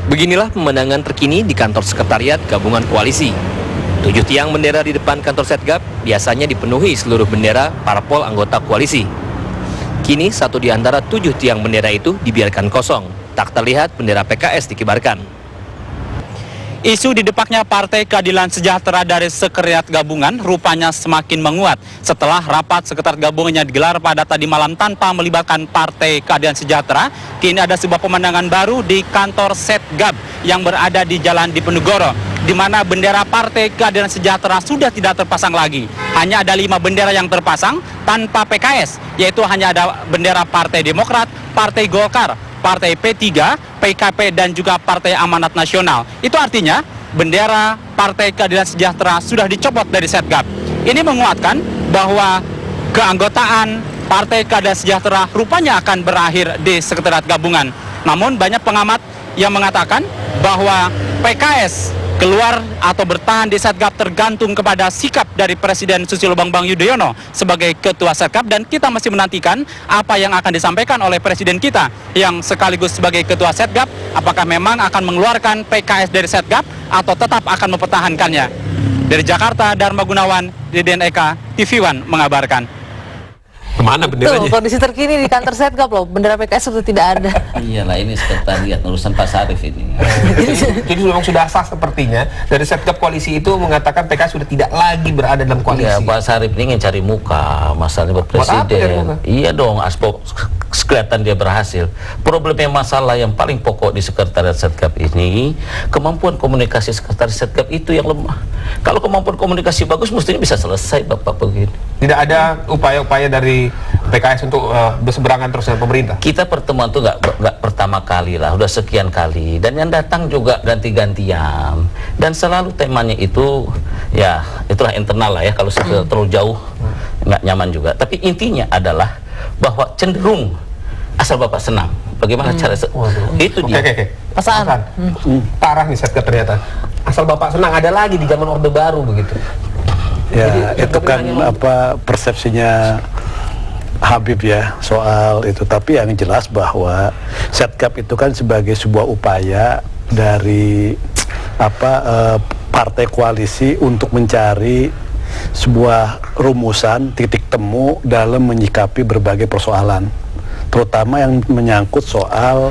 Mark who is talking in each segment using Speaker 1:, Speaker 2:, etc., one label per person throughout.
Speaker 1: Beginilah pemandangan terkini di kantor sekretariat gabungan koalisi. 7 tiang bendera di depan kantor Setgab biasanya dipenuhi seluruh bendera parpol anggota koalisi. Kini 1 di antara 7 tiang bendera itu dibiarkan kosong. Tak terlihat bendera PKS dikibarkan.
Speaker 2: Isu di depaknya Partai Keadilan Sejahtera dari sekretariat gabungan rupanya semakin menguat setelah rapat sekretariat gabungannya digelar pada tadi malam tanpa melibatkan Partai Keadilan Sejahtera. Kini ada sebuah pemandangan baru di kantor Setgab yang berada di Jalan Diponegoro, di mana bendera Partai Keadilan Sejahtera sudah tidak terpasang lagi. Hanya ada 5 bendera yang terpasang tanpa PKS, yaitu hanya ada bendera Partai Demokrat, Partai Golkar, Partai P3, PKP, dan juga Partai Amanat Nasional. Itu artinya bendera Partai Keadilan Sejahtera sudah dicopot dari Setgab. Ini menguatkan bahwa keanggotaan Partai Keadilan Sejahtera rupanya akan berakhir di sekretariat gabungan. Namun banyak pengamat yang mengatakan bahwa PKS keluar atau bertahan di Setgab tergantung kepada sikap dari Presiden Susilo Bambang Yudhoyono sebagai Ketua Setgab, dan kita masih menantikan apa yang akan disampaikan oleh Presiden kita yang sekaligus sebagai Ketua Setgab, apakah memang akan mengeluarkan PKS dari Setgab atau tetap akan mempertahankannya. Dari Jakarta, Dharma Gunawan, Deden Eka, TV One mengabarkan.
Speaker 3: Kemana benderanya?
Speaker 4: Tuh, kondisi terkini di kantor Setgab loh, bendera PKS sudah tidak ada.
Speaker 5: Iyalah, ini sekretariat urusan Pak Sarif ini.
Speaker 3: Jadi memang sudah sah sepertinya. Dari Setgab koalisi itu mengatakan PKS sudah tidak lagi berada dalam koalisi.
Speaker 5: Iya, Pak Sarif ini ingin cari muka, masalahnya Pak Presiden. Iya dong, aspek kelihatan dia berhasil. Problemnya masalah yang paling pokok di sekretariat Setgab ini, kemampuan komunikasi sekretariat Setgab itu yang lemah. Kalau kemampuan komunikasi bagus, mestinya bisa selesai Bapak begini.
Speaker 3: Tidak ada upaya-upaya dari PKS untuk berseberangan terus dengan pemerintah?
Speaker 5: Kita pertemuan tuh nggak pertama kali lah, udah sekian kali, dan yang datang juga ganti-gantian, dan selalu temanya itu ya itulah internal lah ya, kalau terlalu jauh nggak nyaman juga. Tapi intinya adalah bahwa cenderung asal Bapak senang, bagaimana cara itu dia.
Speaker 4: Pasangan.
Speaker 3: Parah nih Setgab ternyata. Asal Bapak senang, ada lagi di zaman Orde Baru begitu.
Speaker 6: Ya,
Speaker 3: jadi,
Speaker 6: itu kan apa persepsinya Habib ya soal itu. Tapi yang jelas bahwa Setgab itu kan sebagai sebuah upaya dari partai koalisi untuk mencari sebuah rumusan titik temu dalam menyikapi berbagai persoalan, terutama yang menyangkut soal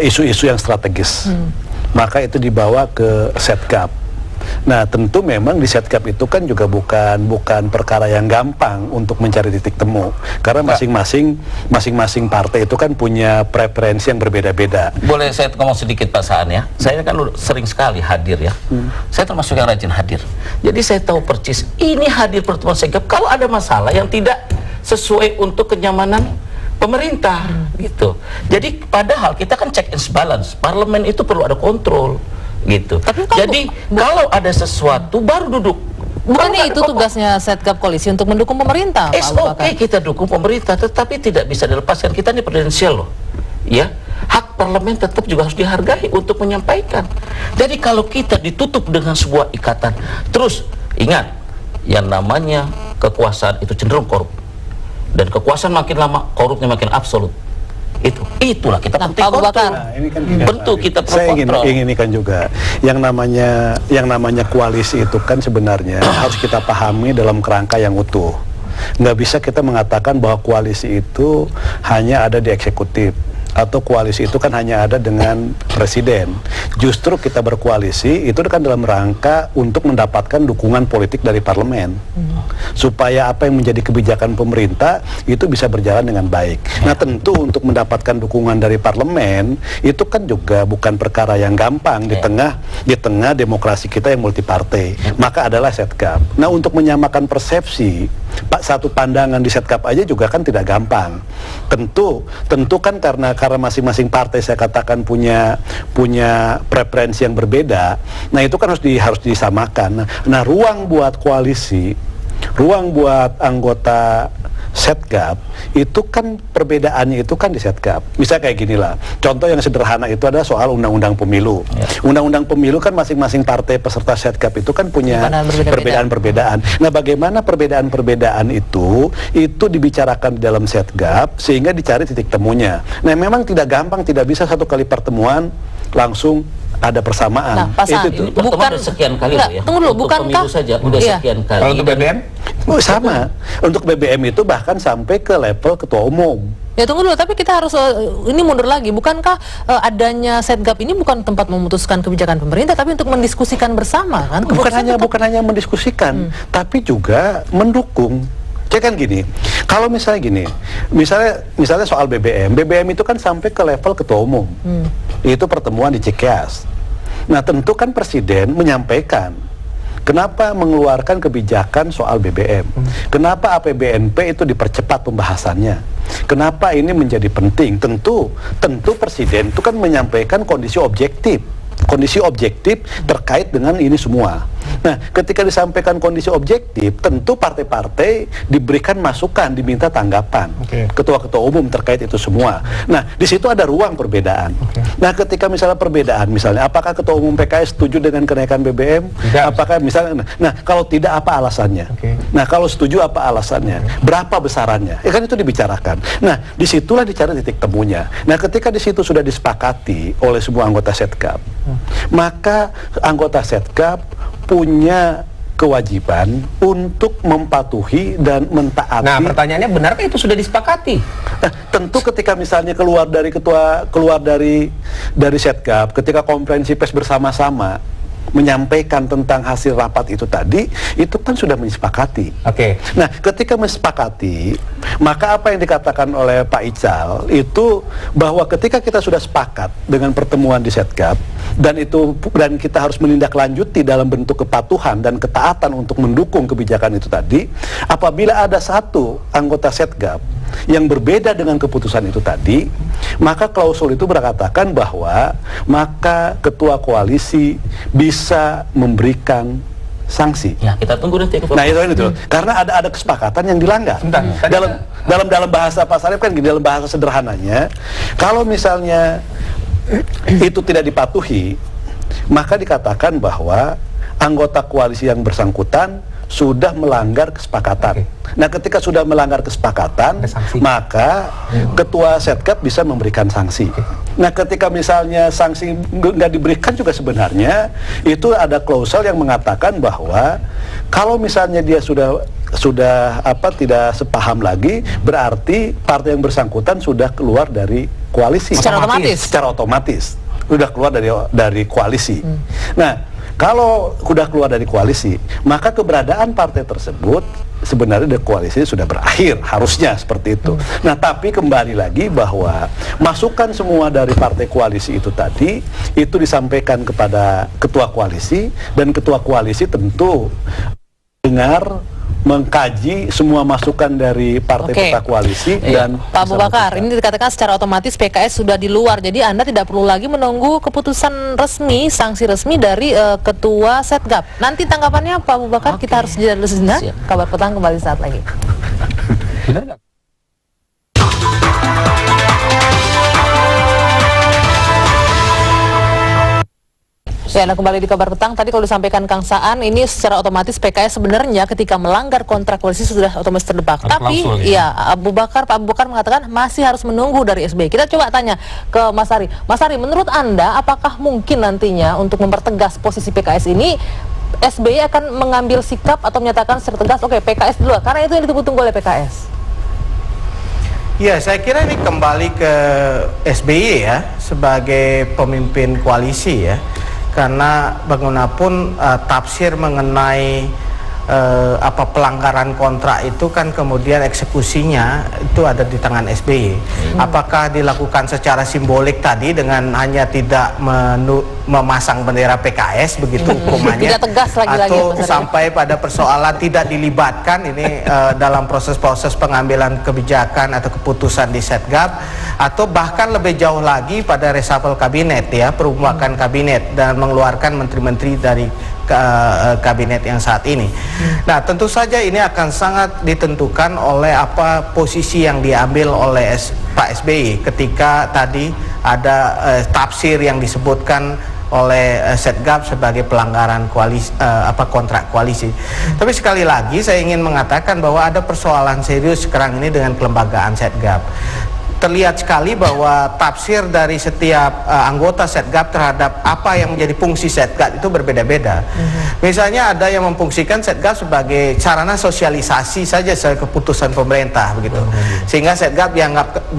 Speaker 6: isu-isu yang strategis. Maka itu dibawa ke Setgab. Nah, tentu memang di Setgab itu kan juga bukan perkara yang gampang untuk mencari titik temu, karena masing-masing partai itu kan punya preferensi yang berbeda-beda.
Speaker 5: Boleh saya ngomong sedikit Pak Saan ya? Saya kan sering sekali hadir ya. Saya termasuk yang rajin hadir. Jadi saya tahu persis ini hadir pertemuan Setgab kalau ada masalah yang tidak sesuai untuk kenyamanan pemerintah gitu. Jadi padahal kita kan check and balance. Parlemen itu perlu ada kontrol gitu. Jadi kalau ada sesuatu baru duduk.
Speaker 4: Bukannya itu tugasnya Setgab koalisi untuk mendukung pemerintah, Pak Abu Bakar?
Speaker 5: Kita dukung pemerintah, tetapi tidak bisa dilepaskan. Kita ini presidensial loh, ya. Hak parlemen tetap juga harus dihargai untuk menyampaikan. Jadi kalau kita ditutup dengan sebuah ikatan, terus ingat, yang namanya kekuasaan itu cenderung korup, dan kekuasaan makin lama korupnya makin absolut. Itulah kita penting kontrol.
Speaker 6: Nah, ini kan
Speaker 5: bentuk kita
Speaker 6: saya
Speaker 5: kontrol.
Speaker 6: ingin ini kan juga yang namanya koalisi itu kan sebenarnya harus kita pahami dalam kerangka yang utuh. Nggak bisa kita mengatakan bahwa koalisi itu hanya ada di eksekutif, atau koalisi itu kan hanya ada dengan presiden. Justru kita berkoalisi itu kan dalam rangka untuk mendapatkan dukungan politik dari parlemen, supaya apa yang menjadi kebijakan pemerintah itu bisa berjalan dengan baik. Nah, tentu untuk mendapatkan dukungan dari parlemen itu kan juga bukan perkara yang gampang di tengah demokrasi kita yang multipartai. Maka adalah Setgab. Nah, untuk menyamakan persepsi satu pandangan di Setgab aja juga kan tidak gampang. Tentu kan karena masing-masing partai saya katakan punya preferensi yang berbeda. Nah, itu kan harus disamakan. Nah, ruang buat koalisi, ruang buat anggota Setgab itu kan perbedaannya itu kan di Setgab. Bisa kayak gini lah. Contoh yang sederhana itu adalah soal undang-undang pemilu. Undang-undang pemilu kan masing-masing partai peserta Setgab itu kan punya perbedaan-perbedaan. Nah, bagaimana perbedaan-perbedaan itu dibicarakan di dalam Setgab sehingga dicari titik temunya. Nah, memang tidak gampang, tidak bisa satu kali pertemuan langsung ada persamaan.
Speaker 4: Nah, Pak Saan,
Speaker 6: itu tuh.
Speaker 5: Ini pertemuan udah sekian kali loh ya.
Speaker 4: Tunggu dulu,
Speaker 5: Untuk
Speaker 4: bukankah
Speaker 5: pemilu saja udah
Speaker 4: Iya.
Speaker 5: sekian kali.
Speaker 3: Kalau untuk BBM?
Speaker 6: Oh, sama. Untuk BBM itu bahkan sampai ke level ketua umum.
Speaker 4: Ya tunggu dulu, tapi kita harus ini mundur lagi. Bukankah adanya Setgap ini bukan tempat memutuskan kebijakan pemerintah, tapi untuk mendiskusikan bersama kan?
Speaker 6: Bukan hanya mendiskusikan, tapi juga mendukung. Jadi kan gini, kalau misalnya gini, misalnya soal BBM itu kan sampai ke level ketua umum. Itu pertemuan di Cikeas. Nah, tentu kan presiden menyampaikan kenapa mengeluarkan kebijakan soal BBM. Kenapa APBNP itu dipercepat pembahasannya. Kenapa ini menjadi penting? Tentu presiden itu kan menyampaikan kondisi objektif terkait dengan ini semua. Nah, ketika disampaikan kondisi objektif, tentu partai-partai diberikan masukan, diminta tanggapan. Ketua-ketua umum terkait itu semua. Nah, di situ ada ruang perbedaan. Nah, ketika misalnya perbedaan, misalnya apakah ketua umum PKS setuju dengan kenaikan BBM?
Speaker 3: Tidak.
Speaker 6: Apakah misalnya, nah kalau tidak apa alasannya? Nah, kalau setuju apa alasannya? Berapa besarannya? Ya kan itu dibicarakan. Nah, disitulah dicari titik temunya. Nah, ketika di situ sudah disepakati oleh semua anggota Setgap, maka anggota Setgap punya kewajiban untuk mematuhi dan mentaati.
Speaker 3: Nah, pertanyaannya benarkah itu sudah disepakati?
Speaker 6: Tentu ketika misalnya keluar dari Setgap, ketika konferensi pers bersama-sama menyampaikan tentang hasil rapat itu tadi, itu kan sudah disepakati. Nah, ketika disepakati, maka apa yang dikatakan oleh Pak Ical itu bahwa ketika kita sudah sepakat dengan pertemuan di Setgap dan kita harus menindaklanjuti dalam bentuk kepatuhan dan ketaatan untuk mendukung kebijakan itu tadi, apabila ada satu anggota Setgap yang berbeda dengan keputusan itu tadi, maka klausul itu berkatakan bahwa maka ketua koalisi bisa memberikan sanksi.
Speaker 5: Ya, kita tunggu nanti.
Speaker 6: Nah, itu. Karena ada kesepakatan yang dilanggar. Dalam bahasa Pak Sarif kan dalam bahasa sederhananya, kalau misalnya itu tidak dipatuhi, maka dikatakan bahwa anggota koalisi yang bersangkutan sudah melanggar kesepakatan. Nah, ketika sudah melanggar kesepakatan, maka ketua Setgap bisa memberikan sanksi. Nah, ketika misalnya sanksi nggak diberikan juga sebenarnya itu ada klausel yang mengatakan bahwa kalau misalnya dia sudah tidak sepaham lagi, berarti partai yang bersangkutan sudah keluar dari koalisi. Secara otomatis sudah keluar dari koalisi. Nah, kalau sudah keluar dari koalisi, maka keberadaan partai tersebut sebenarnya dari koalisi sudah berakhir, harusnya seperti itu. Nah, tapi kembali lagi bahwa masukan semua dari partai koalisi itu tadi, itu disampaikan kepada ketua koalisi, dan ketua koalisi tentu dengar, mengkaji semua masukan dari partai peserta koalisi dan
Speaker 4: Pak Abu Bakar, ini dikatakan secara otomatis PKS sudah di luar, jadi Anda tidak perlu lagi menunggu keputusan resmi, sanksi resmi dari ketua Setgap. Nanti tanggapannya Pak Abu Bakar, kita harus jeda dulu sejenak. Kabar Petang kembali saat lagi.
Speaker 3: Benar nggak?
Speaker 4: Ya, nah kembali di Kabar Petang. Tadi kalau disampaikan Kang Saan, ini secara otomatis PKS sebenarnya ketika melanggar kontrak koalisi sudah otomatis terdebak. Tapi, Pak Abu Bakar mengatakan masih harus menunggu dari SBY. Kita coba tanya ke Mas Ari. Mas Ari, menurut Anda, apakah mungkin nantinya untuk mempertegas posisi PKS ini, SBY akan mengambil sikap atau menyatakan secara tegas, oke, PKS dulu, karena itu yang ditunggu-tunggu oleh PKS?
Speaker 7: Ya, saya kira ini kembali ke SBY ya, sebagai pemimpin koalisi ya. Karena bagaimanapun tafsir mengenai pelanggaran kontrak itu kan kemudian eksekusinya itu ada di tangan SBY. Apakah dilakukan secara simbolik tadi dengan hanya tidak memasang bendera PKS begitu hukumannya,
Speaker 4: tidak tegas lagi-lagi,
Speaker 7: atau sampai pada persoalan tidak dilibatkan ini dalam proses-proses pengambilan kebijakan atau keputusan di Setgap, atau bahkan lebih jauh lagi pada reshuffle kabinet ya, perombakan kabinet dan mengeluarkan menteri-menteri dari kabinet yang saat ini. Nah, tentu saja ini akan sangat ditentukan oleh apa posisi yang diambil oleh Pak SBY ketika tadi ada tafsir yang disebutkan oleh Setgap sebagai pelanggaran koalisi, kontrak koalisi. Tapi sekali lagi saya ingin mengatakan bahwa ada persoalan serius sekarang ini dengan kelembagaan Setgap. terlihat sekali bahwa tafsir dari setiap anggota Setgab terhadap apa yang menjadi fungsi Setgab itu berbeda-beda. Misalnya ada yang memfungsikan Setgab sebagai sarana sosialisasi saja sebagai keputusan pemerintah begitu, sehingga Setgab dianggap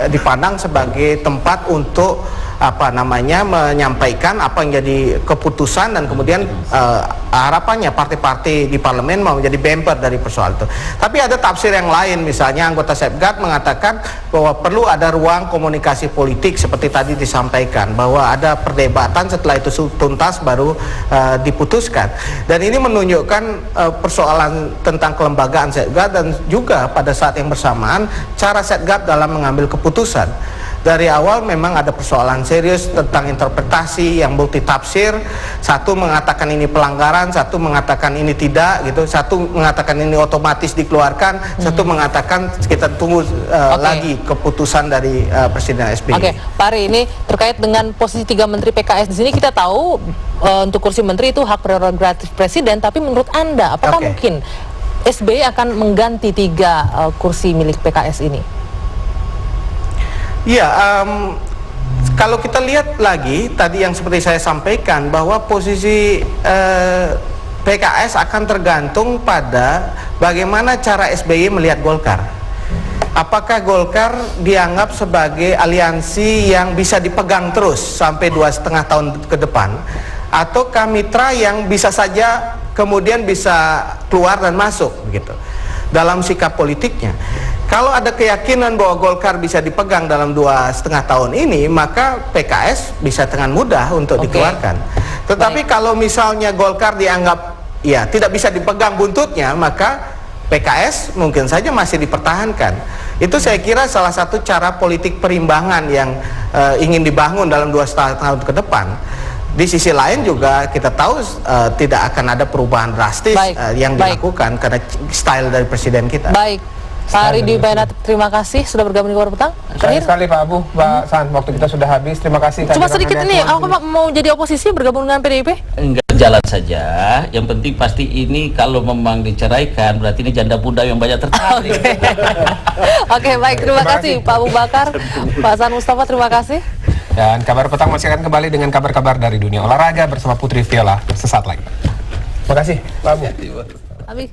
Speaker 7: dipandang sebagai tempat untuk menyampaikan apa yang jadi keputusan, dan kemudian harapannya partai-partai di parlemen mau menjadi bumper dari persoalan itu. Tapi ada tafsir yang lain, misalnya anggota Setgab mengatakan bahwa perlu ada ruang komunikasi politik seperti tadi disampaikan, bahwa ada perdebatan setelah itu tuntas baru diputuskan. Dan ini menunjukkan persoalan tentang kelembagaan Setgab, dan juga pada saat yang bersamaan cara Setgab dalam mengambil keputusan. Dari awal memang ada persoalan serius tentang interpretasi yang multitafsir. Satu mengatakan ini pelanggaran, satu mengatakan ini tidak gitu, satu mengatakan ini otomatis dikeluarkan, satu mengatakan kita tunggu lagi keputusan dari Presiden SBY.
Speaker 4: Oke, Pak Ari, ini terkait dengan posisi 3 menteri PKS di sini, kita tahu untuk kursi menteri itu hak prerogatif Presiden, tapi menurut Anda apakah mungkin SBY akan mengganti 3 kursi milik PKS ini?
Speaker 7: Ya, kalau kita lihat lagi tadi yang seperti saya sampaikan, bahwa posisi PKS akan tergantung pada bagaimana cara SBY melihat Golkar. Apakah Golkar dianggap sebagai aliansi yang bisa dipegang terus sampai 2,5 tahun ke depan, ataukah mitra yang bisa saja kemudian bisa keluar dan masuk begitu dalam sikap politiknya? Kalau ada keyakinan bahwa Golkar bisa dipegang dalam 2,5 tahun ini, maka PKS bisa dengan mudah untuk dikeluarkan. Tetapi kalau misalnya Golkar dianggap ya tidak bisa dipegang buntutnya, maka PKS mungkin saja masih dipertahankan. Itu saya kira salah satu cara politik perimbangan yang ingin dibangun dalam 2,5 tahun ke depan. Di sisi lain juga kita tahu tidak akan ada perubahan drastis yang dilakukan karena style dari presiden kita.
Speaker 4: Baik. Pak Ari Dwi Bayanat, terima kasih sudah bergabung di Kabar Petang.
Speaker 3: Sayang sekali Pak Abu, Mbak San, waktu kita sudah habis. Terima kasih.
Speaker 4: Cuma sedikit ini, aku mau jadi oposisi bergabung dengan PDIP?
Speaker 5: Enggak, jalan saja. Yang penting pasti ini kalau memang diceraikan, berarti ini janda muda yang banyak tertarik.
Speaker 4: Oke, baik, terima kasih Pak Abu Bakar, Pak San Mustafa, terima kasih.
Speaker 3: Dan Kabar Petang masih akan kembali dengan kabar-kabar dari dunia olahraga bersama Putri Viola sesaat lagi. Terima kasih Pak Abu.
Speaker 4: Habis.